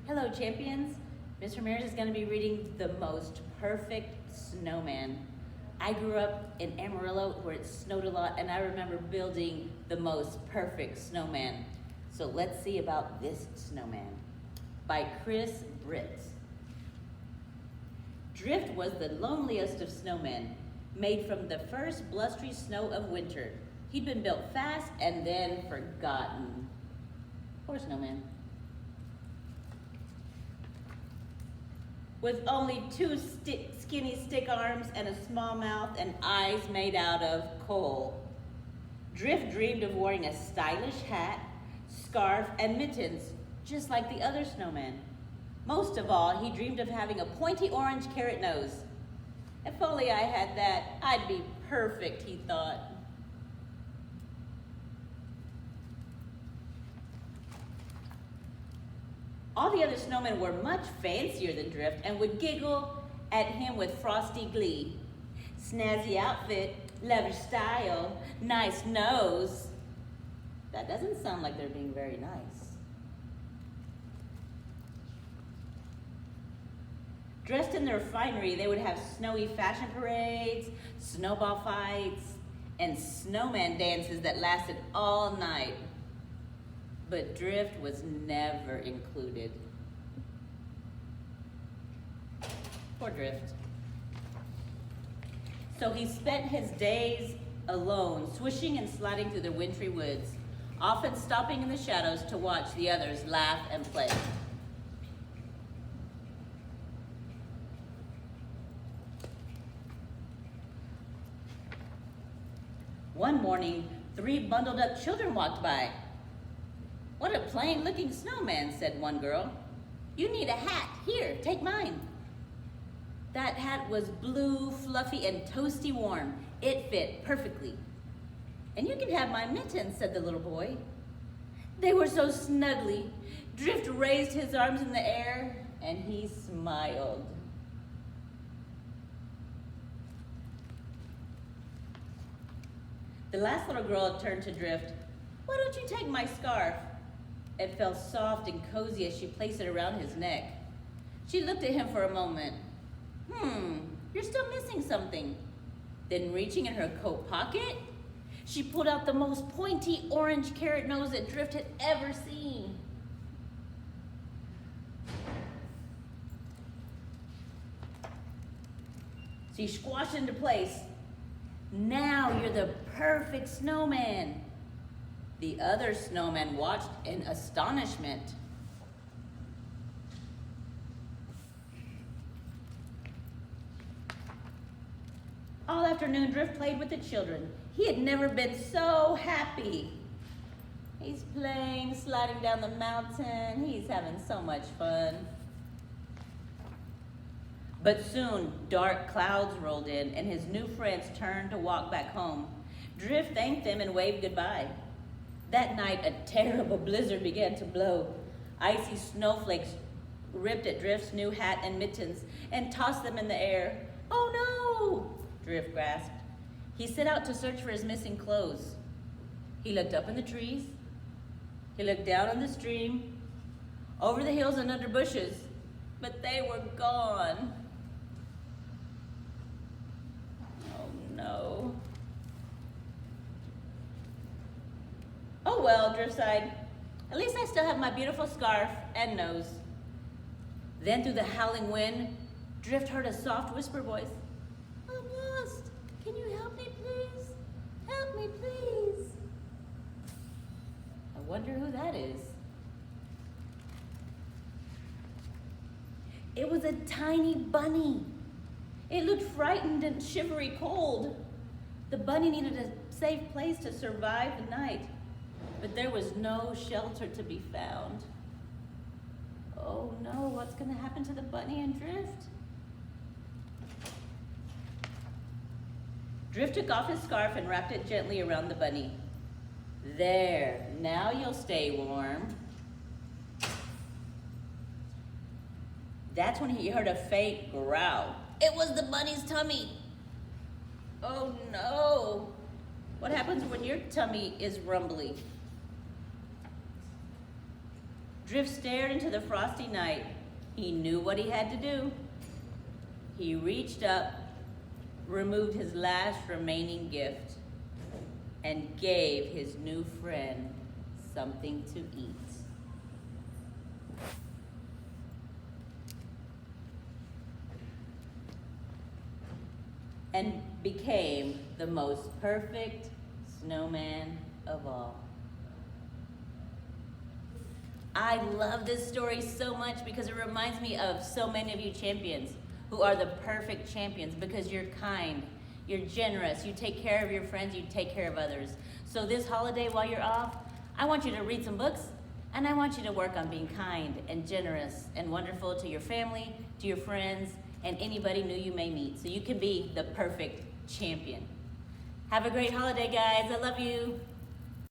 Hello, champions. Ms. Ramirez is going to be reading The Most Perfect Snowman. I grew up in Amarillo where it snowed a lot, and I remember building the most perfect snowman. So let's see about this snowman. By Chris Britt. Drift was the loneliest of snowmen, made from the first blustery snow of winter. He'd been built fast and then forgotten. Poor snowman. With only two skinny stick arms and a small mouth and eyes made out of coal. Drift dreamed of wearing a stylish hat, scarf, and mittens, just like the other snowmen. Most of all, he dreamed of having a pointy orange carrot nose. If only I had that, I'd be perfect, he thought. All the other snowmen were much fancier than Drift and would giggle at him with frosty glee. Snazzy outfit, lavish style, nice nose. That doesn't sound like they're being very nice. Dressed in their finery, they would have snowy fashion parades, snowball fights, and snowman dances that lasted all night. But Drift was never included. Poor Drift. So he spent his days alone, swishing and sliding through the wintry woods, often stopping in the shadows to watch the others laugh and play. One morning, 3 bundled up children walked by. "What a plain-looking snowman," said one girl. "You need a hat. Here, take mine." That hat was blue, fluffy, and toasty warm. It fit perfectly. "And you can have my mittens," said the little boy. They were so snuggly. Drift raised his arms in the air, and he smiled. The last little girl turned to Drift. "Why don't you take my scarf?" It felt soft and cozy as she placed it around his neck. She looked at him for a moment. You're still missing something." Then reaching in her coat pocket, she pulled out the most pointy orange carrot nose that Drift had ever seen. She squashed into place. "Now you're the perfect snowman." The other snowmen watched in astonishment. All afternoon, Drift played with the children. He had never been so happy. He's playing, sliding down the mountain. He's having so much fun. But soon, dark clouds rolled in, and his new friends turned to walk back home. Drift thanked them and waved goodbye. That night, a terrible blizzard began to blow. Icy snowflakes ripped at Drift's new hat and mittens and tossed them in the air. "Oh no!" Drift gasped. He set out to search for his missing clothes. He looked up in the trees. He looked down on the stream, over the hills and under bushes, but they were gone. Oh no. "Oh well," Drift sighed. "At least I still have my beautiful scarf and nose." Then through the howling wind, Drift heard a soft whisper voice. "I'm lost. Can you help me, please? Help me, please." I wonder who that is. It was a tiny bunny. It looked frightened and shivery cold. The bunny needed a safe place to survive the night, but there was no shelter to be found. Oh no, what's going to happen to the bunny and Drift? Drift took off his scarf and wrapped it gently around the bunny. "There, now you'll stay warm." That's when he heard a faint growl. It was the bunny's tummy. Oh no. What happens when your tummy is rumbly? Drift stared into the frosty night. He knew what he had to do. He reached up, removed his last remaining gift, and gave his new friend something to eat. And became the most perfect snowman of all. I love this story so much because it reminds me of so many of you champions who are the perfect champions because you're kind, you're generous, you take care of your friends, you take care of others. So this holiday while you're off, I want you to read some books and I want you to work on being kind and generous and wonderful to your family, to your friends, and anybody new you may meet, so you can be the perfect champion. Have a great holiday, guys. I love you.